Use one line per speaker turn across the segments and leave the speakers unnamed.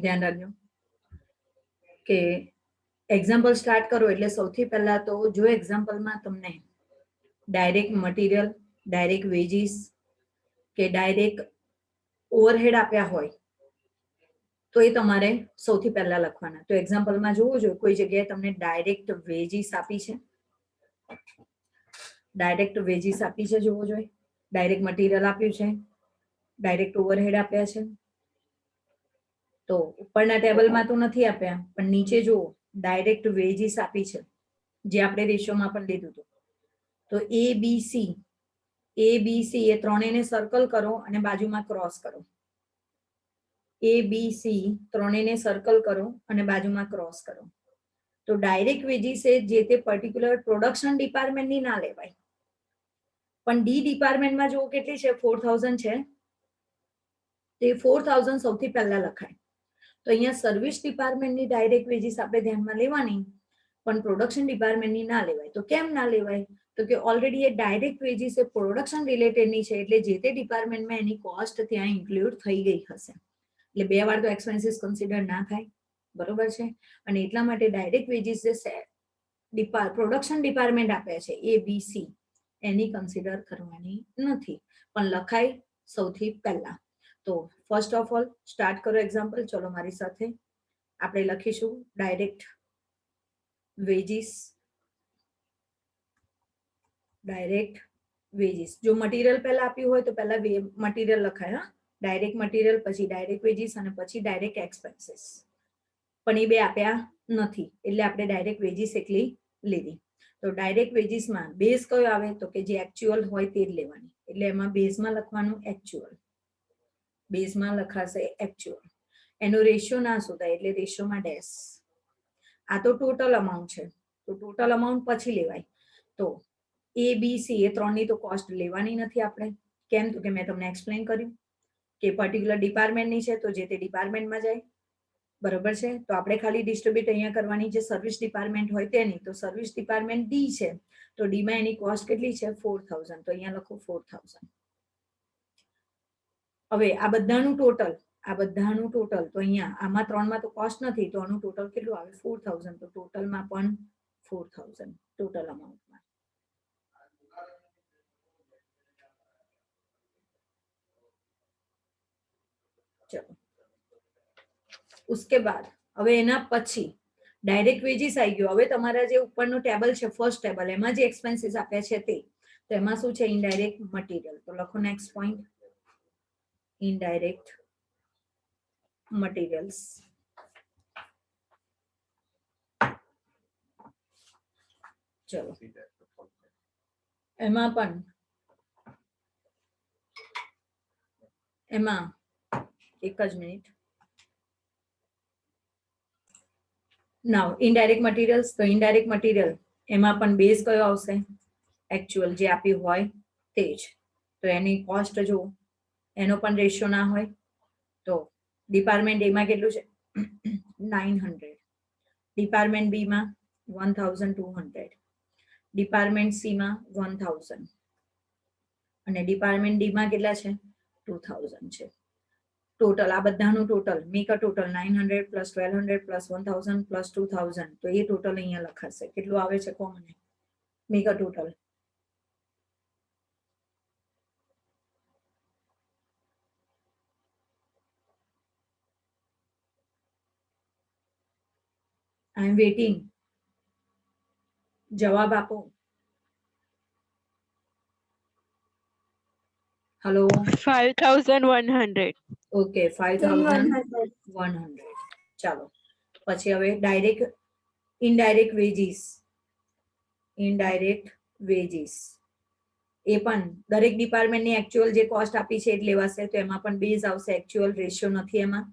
ધ્યાન રાખજો કે એક્ઝામ્પલ સ્ટાર્ટ કરો એટલે સૌથી પહેલા તો જો એક્ઝામ્પલમાં તમને ડાયરેક્ટ મટીરિયલ, ડાયરેક્ટ વેજીસ કે ડાયરેક્ટ ઓવરહેડ આપ્યા હોય તો એ તમારે સૌથી પહેલા લખવાના. તો એક્ઝામ્પલમાં જોવું જોઈએ કોઈ જગ્યાએ તમને ડાયરેક્ટ વેજીસ આપી છે, ડાયરેક્ટ વેજીસ આપી છે જોવું જોઈએ, ડાયરેક્ટ મટીરિયલ આપ્યું છે, ડાયરેક્ટ ઓવરહેડ આપ્યા છે. તો ઉપરના ટેબલમાં તો નથી આપ્યા પણ નીચે જુઓ ડાયરેક્ટ વેજીસ આપી છે જે આપણે રેશિયોમાં પણ લીધું હતું. તો એ બી સી એ ત્રણેયને સર્કલ કરો અને બાજુમાં ક્રોસ કરો. એ બી સી ત્રણેયને સર્કલ કરો અને બાજુમાં ક્રોસ કરો. તો ડાયરેક્ટ વેજીસ એ જે તે પર્ટિક્યુલર પ્રોડક્શન ડિપાર્ટમેન્ટની ના લેવાય, પણ ડી ડિપાર્ટમેન્ટમાં જુઓ કેટલી છે 4000 છે, તે 4000 સૌથી પહેલા લખાય. તો અહીંયા સર્વિસ ડિપાર્ટમેન્ટની ડાયરેક્ટ વેજીસ આપણે ધ્યાનમાં લેવાની પણ પ્રોડક્શન ડિપાર્ટમેન્ટની ના લેવાય. તો કેમ ના લેવાય? તો કે ઓલરેડી એ ડાયરેક્ટ વેજીસ એ પ્રોડક્શન રિલેટેડની છે એટલે જે તે ડિપાર્ટમેન્ટમાં એની કોસ્ટ ત્યાં ઇન્ક્લુડ થઈ ગઈ હશે. એટલે બે વાર તો એક્સપેન્સીસ કન્સિડર ના થાય, બરોબર છે. અને એટલા માટે ડાયરેક્ટ વેજીસ જે પ્રોડક્શન ડિપાર્ટમેન્ટ આપે છે એ બી સી એની કન્સિડર કરવાની નથી પણ લખાય સૌથી પહેલા. તો ફર્સ્ટ ઓફ ઓલ સ્ટાર્ટ કરો એક્ઝામ્પલ. ચલો મારી સાથે આપણે લખીશું ડાયરેક્ટ વેજીસ, ડાયરેક્ટ વેજીસ. જો મટીરિયલ પહેલા આપ્યું હોય તો પહેલા મટીરિયલ લખાય, હા, ડાયરેક્ટ મટીરિયલ પછી ડાયરેક્ટ વેજીસ અને પછી ડાયરેક્ટ એક્સપેન્સીસ. પણ એ બે આપ્યા નથી એટલે આપણે ડાયરેક્ટ વેજીસ એકલી લીધી. તો ડાયરેક્ટ વેજીસમાં બેઝ કયો આવે તો કે જે એકચ્યુઅલ હોય તે જ લેવાની, એટલે એમાં બેઝમાં લખવાનું એકચ્યુઅલ, બેઝમાં લખાશે એકચ્યુઅલ. એનો રેશિયો ના શોધાય એટલે રેશિયોમાં ડેશ. આ તો ટોટલ અમાઉન્ટ છે તો ટોટલ અમાઉન્ટ પછી લેવાય. તો એ બી સી એ ત્રણની તો કોસ્ટ લેવાની નથી આપણે. કેમ? તો કે મેં તમને એક્સપ્લેન કર્યું કે પર્ટિક્યુલર ડિપાર્ટમેન્ટની છે તો જે તે ડિપાર્ટમેન્ટમાં જાય, બરોબર છે. તો આપણે ખાલી ડિસ્ટ્રીબ્યુટ અહીંયા કરવાની જે સર્વિસ ડિપાર્ટમેન્ટ હોય તેની. તો સર્વિસ ડિપાર્ટમેન્ટ ડી છે તો ડીમાં એની કોસ્ટ કેટલી છે 4000. તો અહીંયા લખો 4000. હવે આ બધાનું ટોટલ તો અહીંયા આમાં ત્રણમાં તો કોસ્ટ નથી તો આનું ટોટલ કેટલું આવે 4000. તો ટોટલમાં પણ 4000 ટોટલ અમાઉન્ટમાં. ચલો उसके बाद હવે એના પછી ડાયરેક્ટ વેજીસ આવી ગયો. હવે તમારા જે ઉપરનો ટેબલ છે ફર્સ્ટ ટેબલ એમાં જે એક્સપેન્સીસ આપ્યા છે તે, તો એમાં શું છે ઇનડાયરેક્ટ મટીરિયલ. તો લખો નેક્સ્ટ પોઈન્ટ ઇનડાયરેક્ટ મટીરિયલ્સ. ચલો એમાં એક જ મિનિટ. નાવ ઇનડાયરેક્ટ મટીરિયલ્સ. તો ઇનડાયરેક્ટ મટીરિયલ એમાં પણ બેઝ કયો આવશે એકચ્યુઅલ જે આપ્યું હોય તે જ. તો એની કોસ્ટ જો એનો પણ રેશિયો ના હોય. તો ડિપાર્ટમેન્ટ એમાં કેટલું છે 900, ડિપાર્ટમેન્ટ બી માં 1200, ડિપાર્ટમેન્ટ સી માં 1000 અને ડિપાર્ટમેન્ટ ડી માં કેટલા છે 2000 છે. ટોટલ આ બધાનું total make a total 900 plus 1200 plus 1000 plus 2000. તો એ ટોટલ અહીંયા લખાશે. કેટલું આવે છે common? Make a total. I am waiting. જવાબ આપો. હેલો.
5100.
ઓકે 5100. ચાલો પછી હવે direct indirect wages. Indirect wages એ પણ દરેક ડિપાર્ટમેન્ટની એકચ્યુઅલ જે કોસ્ટ આપી છે એ જ લેવાશે. તો એમાં પણ બેઝ આવશે, એકચ્યુઅલ રેશિયો નથી એમાં.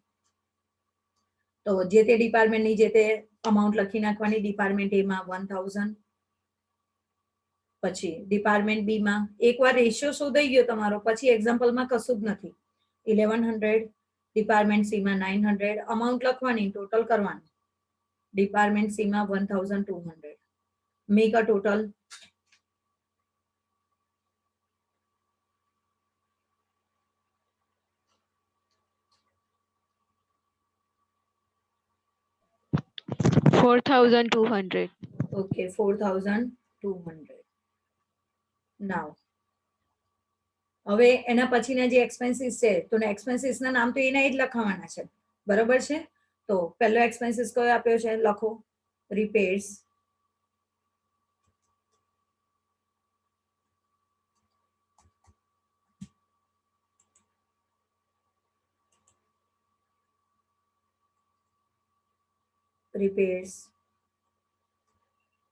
તો જે તે ડિપાર્ટમેન્ટની જે તે અમાઉન્ટ લખી નાખવાની. ડિપાર્ટમેન્ટ એમાં 1000, પછી ડિપાર્ટમેન્ટ બી માં એકવાર રેશિયો શોધાઈ ગયો તમારો પછી એક્ઝામ્પલમાં કશું જ નથી. 1100, ડિપાર્ટમેન્ટ સી માં 900. અમાઉન્ટ લખવાની, ટોટલ કરવાનું. ડિપાર્ટમેન્ટ સી માં 1200. Make a total.
4,200.
ઓકે 4,200. નાવ હવે એના પછીના જે એક્સપેન્સીસ છે તો એક્સપેન્સીસના નામ તો એના જ લખાવાના છે, બરોબર છે? તો પહેલો એક્સપેન્સીસ કયો આપ્યો છે લખો, રિપેર્સ. રિપેર્સ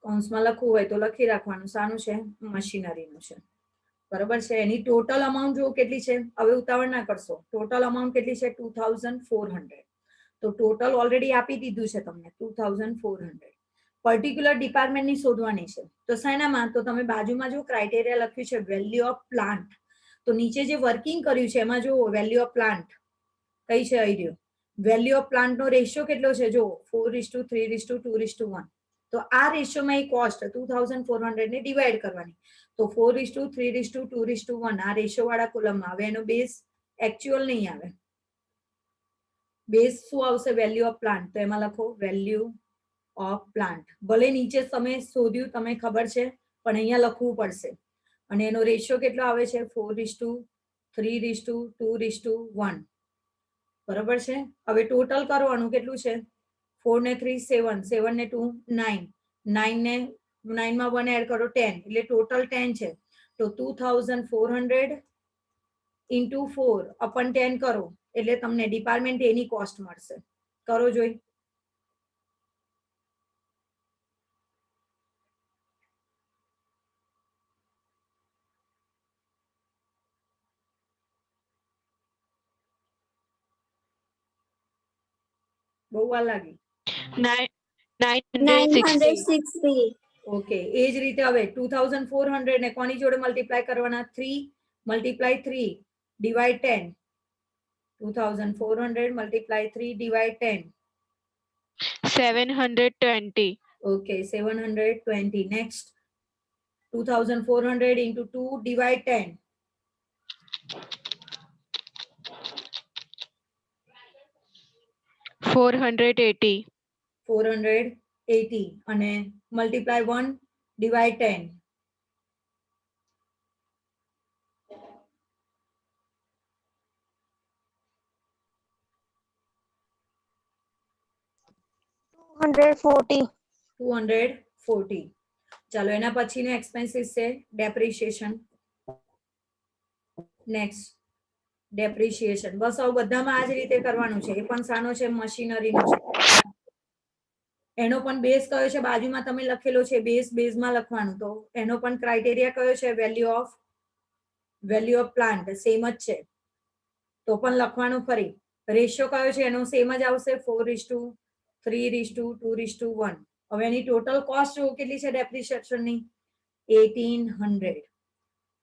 કૌંસમાં લખવું હોય તો લખી રાખવાનું, શાનું છે? મશીનરીનું છે, બરોબર છે? એની ટોટલ અમાઉન્ટ જો કેટલી છે, હવે ઉતાવળ ના કરશો, ટોટલ અમાઉન્ટ કેટલી છે? 2,400. તો ટોટલ ઓલરેડી આપી દીધું છે તમને 2,400. પર્ટિક્યુલર ડિપાર્ટમેન્ટની શોધવાની છે, તો શાનામાં? તો તમે બાજુમાં જો ક્રાઇટેરિયા લખ્યું છે વેલ્યુ ઓફ પ્લાન્ટ, તો નીચે જે વર્કિંગ કર્યું છે એમાં જો વેલ્યુ ઓફ પ્લાન્ટ કઈ છે? અહીં રહ્યો. વેલ્યુ ઓફ પ્લાન્ટનો રેશિયો કેટલો છે? જો 4:3:2:1. તો આ રેશિયોમાં એ કોસ્ટ 2,400 ને ડિવાઈડ કરવાની. તો 4:3:2:1 આ રેશિયો વાળા કોલમમાં આવે. એનો બેઝ એકચ્યુઅલ નહીં આવે, બેઝ શું આવશે? Value of plant. તો એમાં લખો વેલ્યુ ઓફ પ્લાન્ટ. ભલે નીચે તમે શોધ્યું, તમે ખબર છે, પણ અહીંયા લખવું પડશે. અને એનો રેશિયો કેટલો આવે છે? 4:3:2:1. બરોબર છે? હવે ટોટલ કરવાનું કેટલું છે? 4 ને 3 7, 7 ને 2 9, 9 ને 9 માં 1 એડ કરો 10, એટલે ટોટલ 10 છે. તો 2,400 ઇન્ટુ 4 અપન 10 કરો એટલે તમને ડિપાર્ટમેન્ટ એની કોસ્ટ મળશે. કરો જોઈ. બહુ વાર લાગી.
960.
ઓકે, એ જ રીતે હવે 2,400 ને કોની જોડે મલ્ટીપ્લાય કરવાના? 3 multiply 3 divide 10. 2,400 multiply 3 divide 10.
720.
Okay 720. Next 2,400 into 2 divide 10.
480.
480 અને મલ્ટીપ્લાય 1 ડિવાઈડ 10. 240. ચાલો એના પછીનો એક્સપેન્સીસ છે ડેપ્રિસિએશન. Next depreciation. બસ આવું બધામાં આ જ રીતે કરવાનું છે. એ પણ શાનો છે? મશીનરીનો છે. એનો પણ બેઝ કયો છે? બાજુમાં તમે લખેલો છે બેઝ, બેઝમાં લખવાનું. તો એનો પણ ક્રાઇટેરિયા કયો છે? વેલ્યુ ઓફ પ્લાન્ટ સેમ જ છે, તો પણ લખવાનું ફરી. રેશિયો કયો છે? એનો સેમ જ આવશે 4:3:2:1. હવે એની ટોટલ કોસ્ટ કેટલી છે ડેપ્રિસિએશનની? 1,800.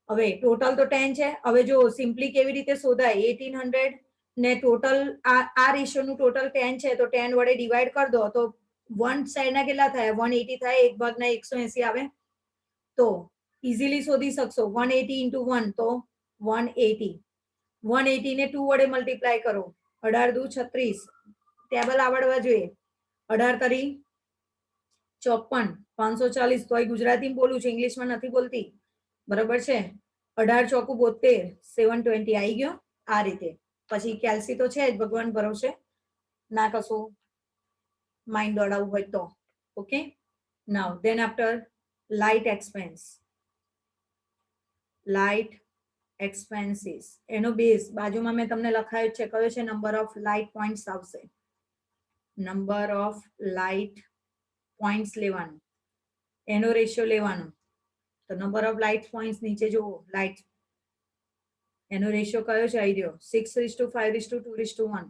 હવે ટોટલ તો 10 છે. હવે જો સિમ્પલી કેવી રીતે શોધાય? 1,800 ને ટોટલ આ રેશિયોનું ટોટલ 10 છે, તો 10 વડે ડિવાઈડ કરી દો તો 1 સાઈડના કેટલા થાય? 180 થાય. એક ભાગના 180 આવે. તો ઇઝીલી શોધી શકશો. 180 into 1 તો 180. 180 ને 2 વડે મલ્ટીપ્લાય કરો. 18 × 2 = 36. ટેબલ આવડવા જોઈએ. 18 × 3 = 54. 540. તોય ગુજરાતીમાં બોલું છું, ઇંગ્લિશમાં નથી બોલતી, બરોબર છે? 18 × 4 = 72. 720 આવી ગયો. આ રીતે પછી કેલ્સી તો છે જ, ભગવાન ભરોસે, ના કશું માઇન્ડ દોડાવવું હોય તો. Okay, now then after light expense. Light expenses એનો બેઝ બાજુમાં મેં તમને લખાયો છે, કયો છે? નંબર ઓફ લાઇટ પોઈન્ટ્સ આવશે. નંબર ઓફ લાઇટ પોઈન્ટ્સ લેવાનું, એનો રેશિયો લેવાનો. તો નંબર ઓફ લાઇટ પોઈન્ટ્સ નીચે જુઓ, લાઇટ એનો રેશિયો કયો છે? આવી રહ્યો 6:5:2:1.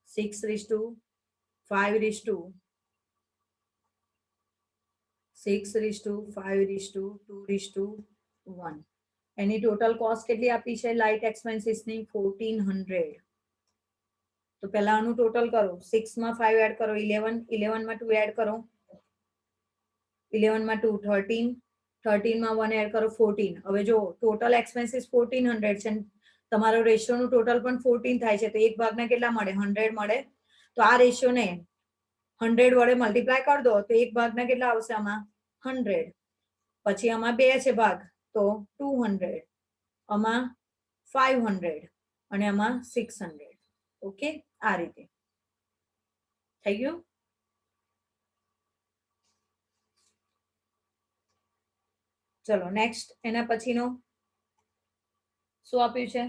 6:5:2:1. એની ટોટલ કોસ્ટ કેટલી આપી છે લાઇટ એક્સપેન્સીસની? 1,400. તો પહેલા આનું ટોટલ કરો. 6 માં 5 એડ કરો 11, 11 માં 2 એડ કરો 11 માં 2 13, 13 માં 1 એડ કરો 14. હવે જો ટોટલ એક્સપેન્સીસ 1,400 છે, તમારો રેશિયોનું ટોટલ પણ 14 થાય છે, તો એક ભાગના કેટલા મળે? 100 મળે. તો આ રેશિયોને 100 વડે મલ્ટીપ્લાય કરી દો તો એક ભાગના કેટલા આવશે આમાં 100, પછી આમાં 2 છે ભાગ તો 200, આમાં 500 અને આમાં 600. ઓકે, આ રીતે થઈ ગયું. ચલો નેક્સ્ટ, એના પછીનો શું આપ્યું છે?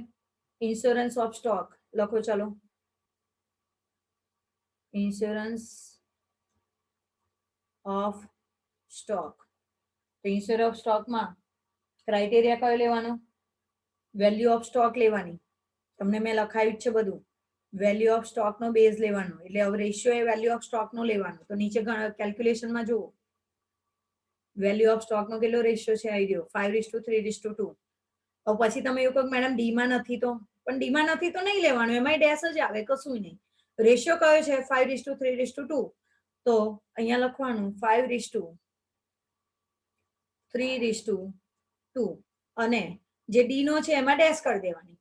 ઇન્સ્યોરન્સ ઓફ સ્ટોક લખો. ચલો, ઇન્સ્યોરન્સ ઓફ સ્ટોક. તો ઇન્સ્યોરન્સ ઓફ સ્ટોકમાં ક્રાઇટેરિયા કયો લેવાનો? વેલ્યુ ઓફ સ્ટોક લેવાની. તમને મેં લખાયું છે બધું. વેલ્યુ ઓફ સ્ટોકનો બેઝ લેવાનો, એટલે હવે રેશિયો એ વેલ્યુ ઓફ સ્ટોકનો લેવાનો. તો નીચે કેલ્ક્યુલેશનમાં જુઓ, વેલ્યુ ઓફ સ્ટોકનો કેટલો રેશિયો છે? આવી રહ્યો 5:3:2. તો પછી તમે એવું કહો મેડમ ડીમાં નથી, તો પણ ડીમાં નથી તો નહીં લેવાનું, એમાંય ડેશ જ આવે, કશું નહીં. રેશિયો કયો છે? 5:3:2. તો અહીંયા લખવાનું 5:3:2 અને જે ડી નો છે એમાં ડેશ કરી દેવાની,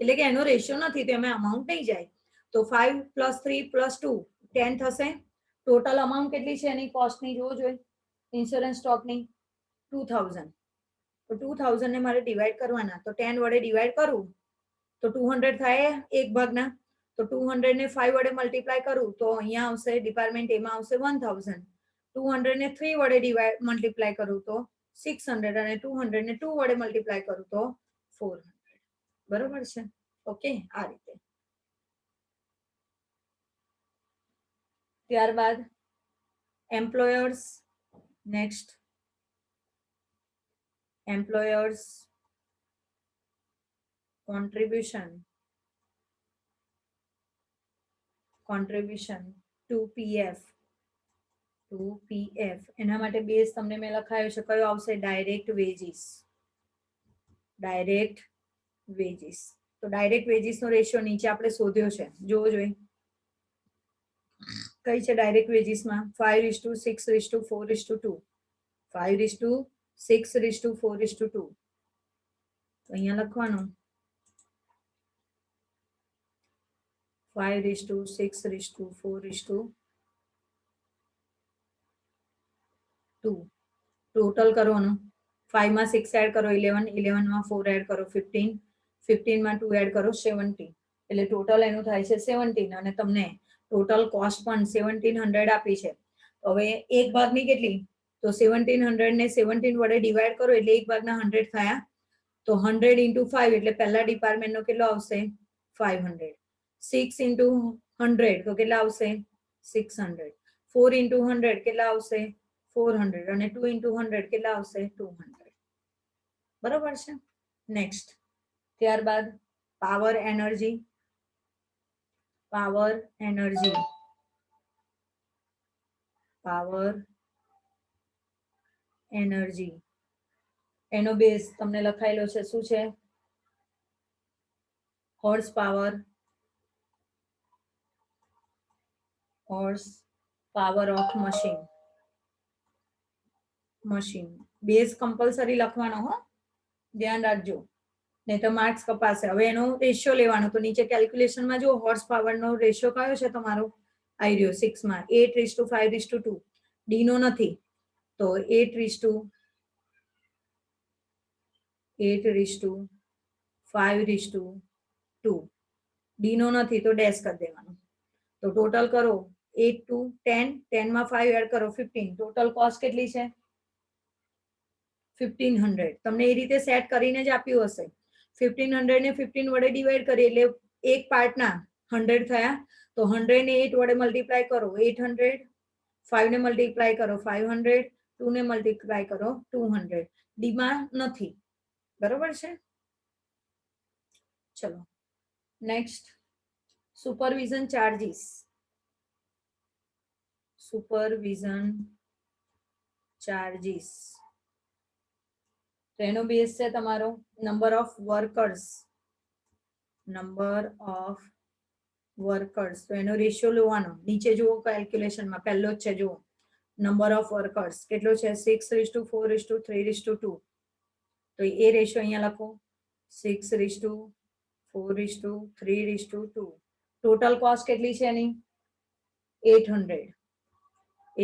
એટલે કે એનો રેશિયો નથી તો એમાં અમાઉન્ટ નહીં જાય. તો 5 + 3 + 2 10 થશે. ટોટલ અમાઉન્ટ કેટલી છે એની કોસ્ટની જોવો જોઈએ, ઇન્સ્યોરન્સ સ્ટોકની 2000. તો 2000 ને મારે ડિવાઈડ કરવાના, તો 10 વડે ડિવાઈડ કરું તો 200 થાય એક ભાગના. તો 200 ને 5 વડે મલ્ટીપ્લાય કરું તો અહીંયા આવશે ડિપાર્ટમેન્ટ એમાં આવશે 1000. 200 ને 3 વડે મલ્ટીપ્લાય કરું તો 600 અને 200 ને 2 વડે મલ્ટીપ્લાય કરું તો 400. બરોબર છે? ઓકે, આ રીતે. ત્યારબાદ employers. Next, employers contribution to PF. એના માટે બેઝ તમને મેં લખાયો છે, કયો આવશે? Direct veggies. Direct veggies. તો ડાયરેક્ટ વેજીસ નો રેશિયો નીચે આપણે શોધ્યો છે, જોવો જોઈએ. કઈ છે ડાયરેક્ટ વેજીસમાં? 5:6:4:2. 5:6:4:2. તો અહીંયા લખવાનું 5:6:4:2. ટોટલ કરવાનું, 5 માં 6 એડ કરો 11, 11 માં 4 એડ કરો 15, 15 માં 2 એડ કરો 17, એટલે ટોટલ એનું થાય છે 17. અને તમને ટોટલ કોસ્ટ પણ 1700 આપી છે. હવે એક ભાગની કેટલી? તો 1700 ને 17 વડે ડિવાઈડ કરો એટલે એક ભાગના 100 થયા. તો 100 × 5 એટલે પહેલા ડિપાર્ટમેન્ટનો કેટલો આવશે? 500. 6 × 100 તો કેટલા આવશે? 600. 4 × 100 કેટલા આવશે? 400 અને 2 × 100 કેટલા આવશે? 200. બરોબર છે? નેક્સ્ટ, ત્યારબાદ power energy. Power energy. Power energy એનો બેઝ તમને લખાયેલો છે, શું છે? Horse power. Horse power of machine. Machine base compulsory લખવાનો, હો, ધ્યાન રાખજો, નહીં તો માર્ક્સ કપાશે. હવે એનો રેશિયો લેવાનો, તો નીચે કેલ્ક્યુલેશનમાં જો હોર્સ પાવરનો રેશિયો કયો છે તમારો? આવી રહ્યો 6 માં 8:5:2. ડી નો નથી તો 8:5:2. ડી નો નથી તો ડેશ કરી દેવાનો. તો ટોટલ કરો 8 2 10, 10 માં 5 એડ કરો 15. ટોટલ કોસ્ટ કેટલી છે? 1500. તમને એ રીતે સેટ કરીને જ આપ્યું હશે. 1500 ને 15 વડે ડિવાઈડ કરી એટલે એક પાર્ટના 100 થયા. તો 100 ને 8 વડે મલ્ટીપ્લાય કરો 800, 5 ને મલ્ટીપ્લાય કરો 500, 2 ને મલ્ટીપ્લાય કરો 200. ડીમાં નથી. બરોબર છે? ચલો next, supervision charges. Supervision charges. તો એનો બેઝ છે તમારો number of workers. Number of workers. તો એનો રેશિયો લેવાનો. નીચે જુઓ કેલ્ક્યુલેશનમાં પહેલો જ છે, જુઓ નંબર ઓફ વર્કર્સ કેટલો છે? 6:4:3:2. તો એ રેશિયો અહીંયા લખો 6:4:3:2. ટોટલ કોસ્ટ કેટલી છે એની? 800.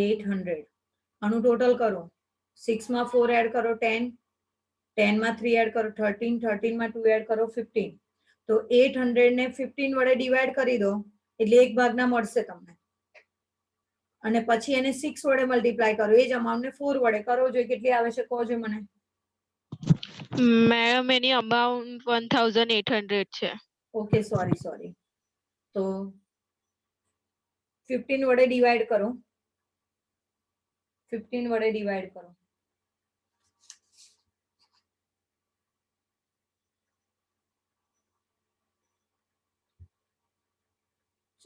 800 આનું ટોટલ કરો 6 માં 4 એડ કરો 10 10 માં 3 એડ કરો 13 13 માં 2 એડ કરો 15 તો 800 ને 15 વડે ડિવાઈડ કરી દો એટલે એક ભાગના મળશે તમને અને પછી એને 6 વડે મલ્ટીપ્લાય કરો એ જ અમાઉન્ટ ને 4 વડે કરો જોઈએ કેટલી આવે છે કહો છો મને
મેડમ એની અમાઉન્ટ 1800 છે.
ઓકે સોરી તો 15 વડે ડિવાઈડ કરો 15 વડે ડિવાઈડ કરો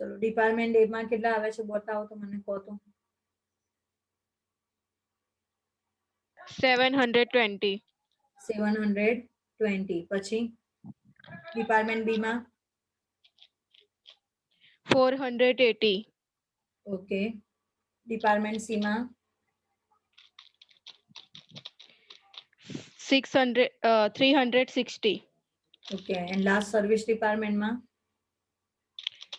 ચલો ડિપાર્ટમેન્ટ એ માં કેટલા આવે છે બતાવો તો મને કહો તો
720.
720 પછી ડિપાર્ટમેન્ટ બી માં
480.
ઓકે ડિપાર્ટમેન્ટ સી માં
360.
Okay and last service department માં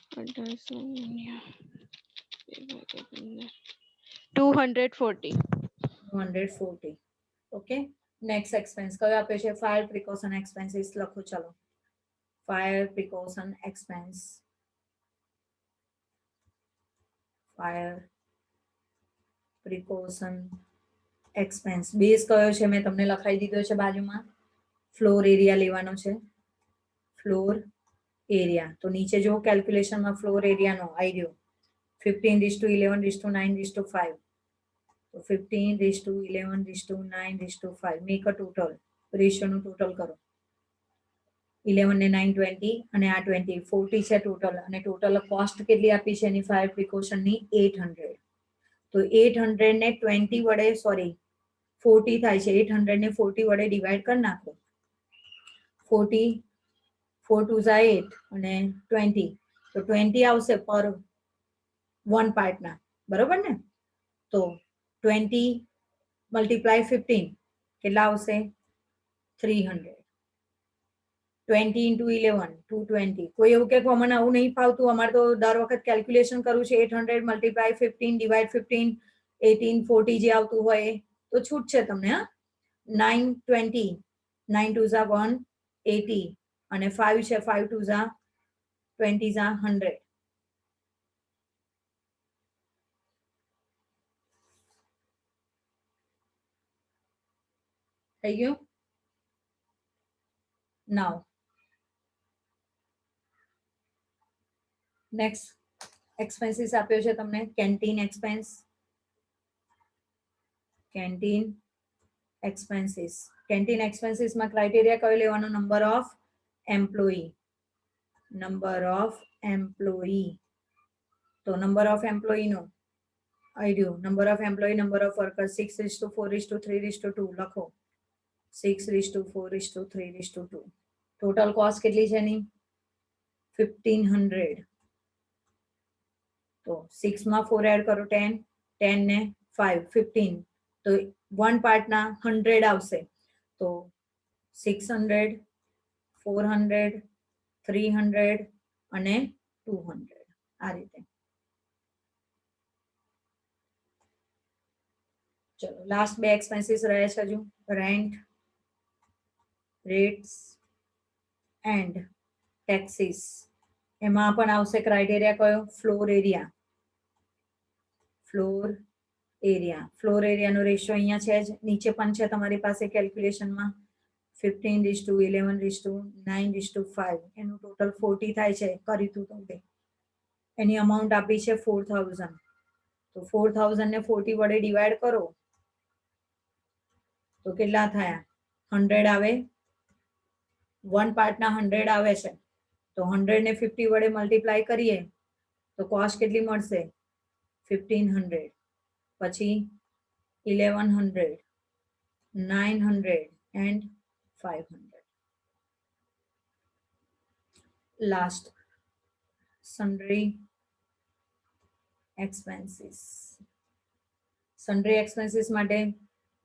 240.
240 ઓકે નેક્સ્ટ એક્સપેન્સ કયો આપ્યો છે ફાયર પ્રિકોશન એક્સપેન્સીસ લખો ચલો fire precaution expense fire precaution expense base કયો છે મેં તમને લખાઈ દીધો છે બાજુમાં ફ્લોર એરિયા લેવાનો છે ફ્લોર એરિયા તો નીચે જો કેલ્ક્યુલેશનમાં ફ્લોર એરિયાનો આવી રહ્યો 15:11:9:5 તો 15:11:9:5 મેક અ ટોટલ રેશિયોનું ટોટલ કરો 11 ને 9 20 અને આ 20 40 છે ટોટલ અને ટોટલ કોસ્ટ કેટલી આપી છે એની ફાયર પ્રિકોશનની 800 તો 800 ને 20 વડે સોરી 40 થાય છે 800 ને 40 વડે ડિવાઈડ કરી નાખો 40 4 2 8 અને 20 તો 20 આવશે પર વન પાર્ટના બરોબર ને તો 20 મલ્ટીપ્લાય 15 કેટલા આવશે 300 20 into 11 220 કોઈ એવું કે મને આવું નહીં ફાવતું અમારે તો દર વખત કેલ્ક્યુલેશન કરવું છે 800 મલ્ટીપ્લાય 15 ડિવાઈડ 15 1840 જે આવતું હોય તો છૂટ છે તમને હા 920 9 2 ઝા 180 અને 5 છે 5 2 ઝા 20 ઝા 100 થઈ ગયું નાવ નેક્સ્ટ એક્સપેન્સીસ આપ્યો છે તમને કેન્ટીન એક્સપેન્સ કેન્ટીન એક્સપેન્સીસમાં ક્રાઇટેરિયા કયો લેવાનો નંબર ઓફ એમ્પ્લોયી તો નંબર ઓફ એમ્પ્લોયીનો આઈડિયો number of employee number of worker 6:4:3:2 લખો 6:4:3:2 ટોટલ કોસ્ટ કેટલી છે એની 1500 તો 6 માં 4 એડ કરો 10 10 ને 5 15 તો વન પાર્ટના 100 આવશે તો 600 400 300 અને 200 આ રીતે ચલો લાસ્ટ બે એક્સપેન્સીસ રહે છે હજુ રેન્ટ રેટ્સ એન્ડ ટેક્સીસ એમાં પણ આવશે ક્રાઇટેરિયા કયો ફ્લોર એરિયાનો રેશિયો અહીંયા છે જ નીચે પણ છે તમારી પાસે કેલ્ક્યુલેશનમાં 15:11:9:5 એનું ટોટલ 40 થાય છે કરીતું તમને એની અમાઉન્ટ આપી છે 4000 તો 4000 ને 40 વડે ડિવાઈડ કરો તો કેટલા થયા 100 આવે વન પાર્ટના 100 આવે છે તો 100 ને 50 વડે મલ્ટીપ્લાય કરીએ તો કોસ્ટ કેટલી મળશે 1500 પછી 1100 900 એન્ડ 500 લાસ્ટ સન્ડ્રી એક્સપેન્સીસ માટે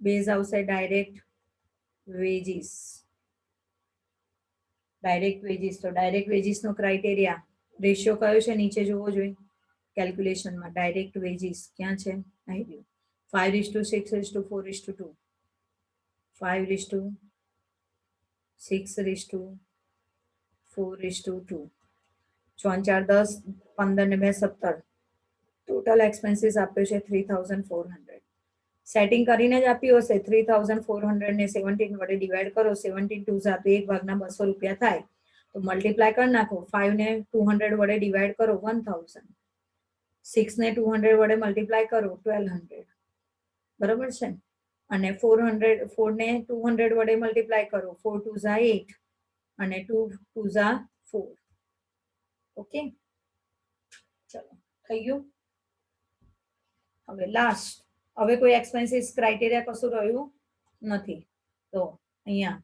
બેઝ આવશે ડાયરેક્ટ વેજીસ તો ડાયરેક્ટ વેજીસ નો ક્રાઇટેરિયા રેશિયો કયો છે નીચે જોવો જોઈએ કેલ્ક્યુલેશનમાં ડાયરેક્ટ વેજીસ ક્યાં છે? આવી ગયું 5:6:4:2 5:6:4:2 4 4 10 15 ને 2 17 ટોટલ એક્સપેન્સીસ આપ્યો છે 3400 સેટિંગ કરીને જ આપ્યું હશે 3400 ને 17 વડે ડિવાઈડ કરો 17 2 સાથે 1 ભાગના 200 રૂપિયા થાય તો મલ્ટીપ્લાય કરી નાખો 5 ને 200 વડે ડિવાઈડ કરો 1000 6 ને 200 વડે મલ્ટીપ્લાય કરો 1200 બરાબર છે અને 4 ને 200 વડે મલ્ટીપ્લાય કરો 4 2 ઝા 8 અને 2 2 ઝા 4 ઓકે ચલો થઈ ગયું હવે લાસ્ટ હવે કોઈ એક્સપેન્સીસ ક્રાઇટેરિયા કશું રહ્યું નથી તો અહીંયા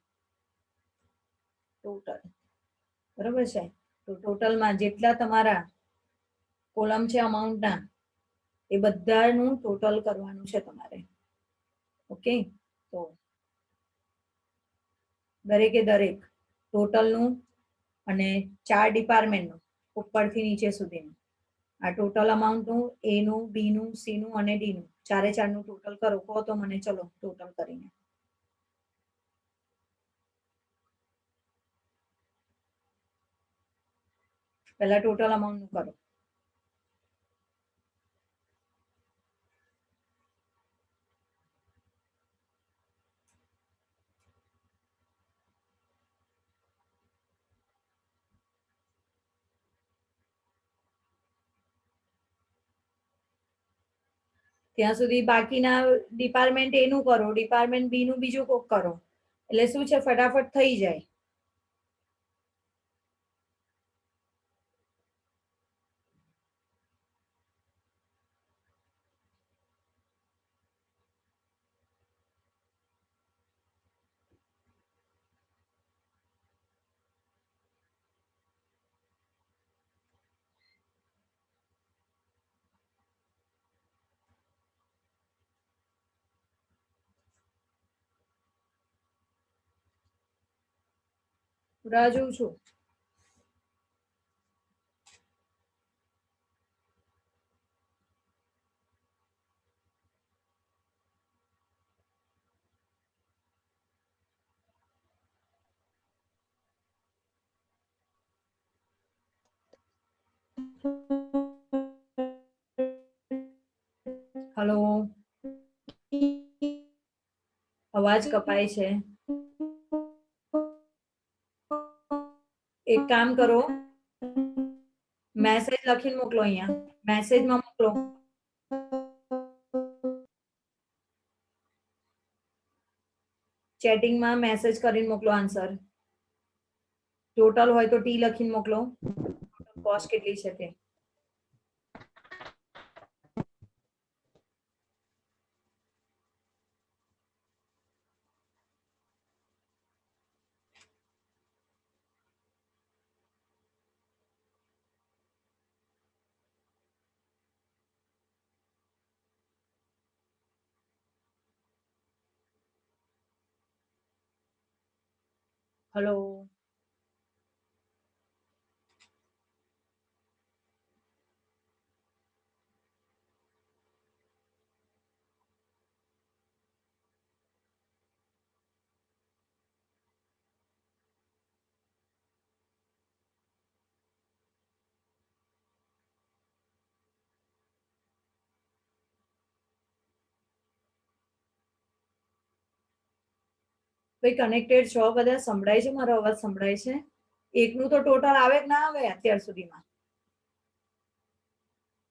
ટોટલ બરાબર છે તો ટોટલમાં જેટલા તમારા કોલમ છે અમાઉન્ટના એ બધાનું ટોટલ કરવાનું છે તમારે ઓકે તો દરેકે દરેક ટોટલનું અને 4 ડિપાર્ટમેન્ટનું ઉપરથી નીચે સુધીનું આ ટોટલ અમાઉન્ટનું એનું બીનું સીનું અને ડીનું ચારે ચારનું ટોટલ કરો કહો તો મને ચલો ટોટલ કરીને પહેલા ટોટલ અમાઉન્ટનું કરો ત્યાં સુધી બાકીના ડિપાર્ટમેન્ટ એનું કરો ડિપાર્ટમેન્ટ બી નું બીજું કોક કરો એટલે શું છે ફટાફટ થઈ જાય રાહ જોઉં છું હલો અવાજ કપાય છે એક કામ કરો મેસેજ લખીને મોકલો અહીંયા મેસેજમાં મોકલો ચેટિંગમાં મેસેજ કરીને મોકલો આન્સર ટોટલ હોય તો ટી લખીને મોકલો કોસ્ટ કેટલી છે તે હલો ભાઈ કનેક્ટેડ છો બધા સંભળાય છે મારો અવાજ સંભળાય છે એકનું તો ટોટલ આવે કે ના આવે અત્યાર સુધીમાં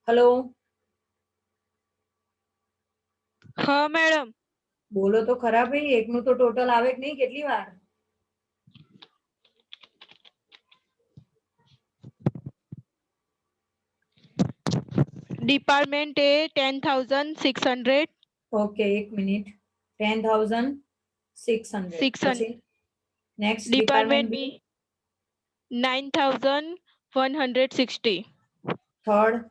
હલો
હા મેડમ
બોલો તો ખરા ભાઈ એકનું તો ટોટલ આવે કે નહીં કેટલી વાર
ડિપાર્ટમેન્ટ એ 10,600
ઓકે એક મિનિટ 10,600
600
પછી નેક્સ્ટ
ડિપાર્ટમેન્ટ
ડિપાર્ટમેન્ટ બી
બી 9,160
થર્ડ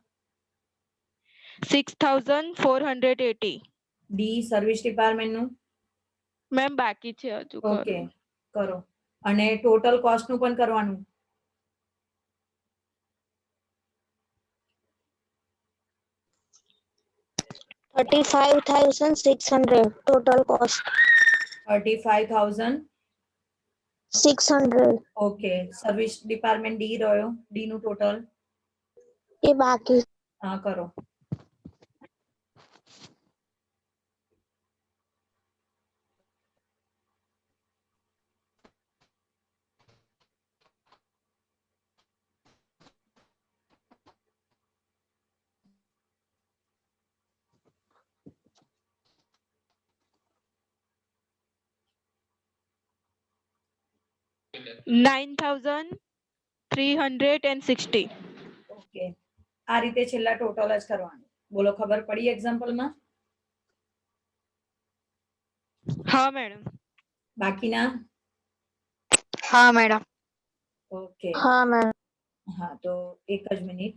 6,480
ડી સર્વિસ ડિપાર્ટમેન્ટ નું
મેમ બાકી છે હજુ
ઓકે
કરું
કરો અને ટોટલ કોસ્ટ નું પણ કરવાનું
35,600 total cost.
35,600.
600
okay. Service department D રહ્યો, ડી નું ટોટલ
એ બાકી.
હા કરો.
$9,360.
ઓકે. આ રીતે છેલ્લા ટોટલ જ કરવાનું. બોલો, ખબર પડી એક્ઝામ્પલમાં?
હા મેડમ.
બાકીના?
હા મેડમ.
ઓકે.
હા મેમ.
હા, તો એક જ મિનિટ.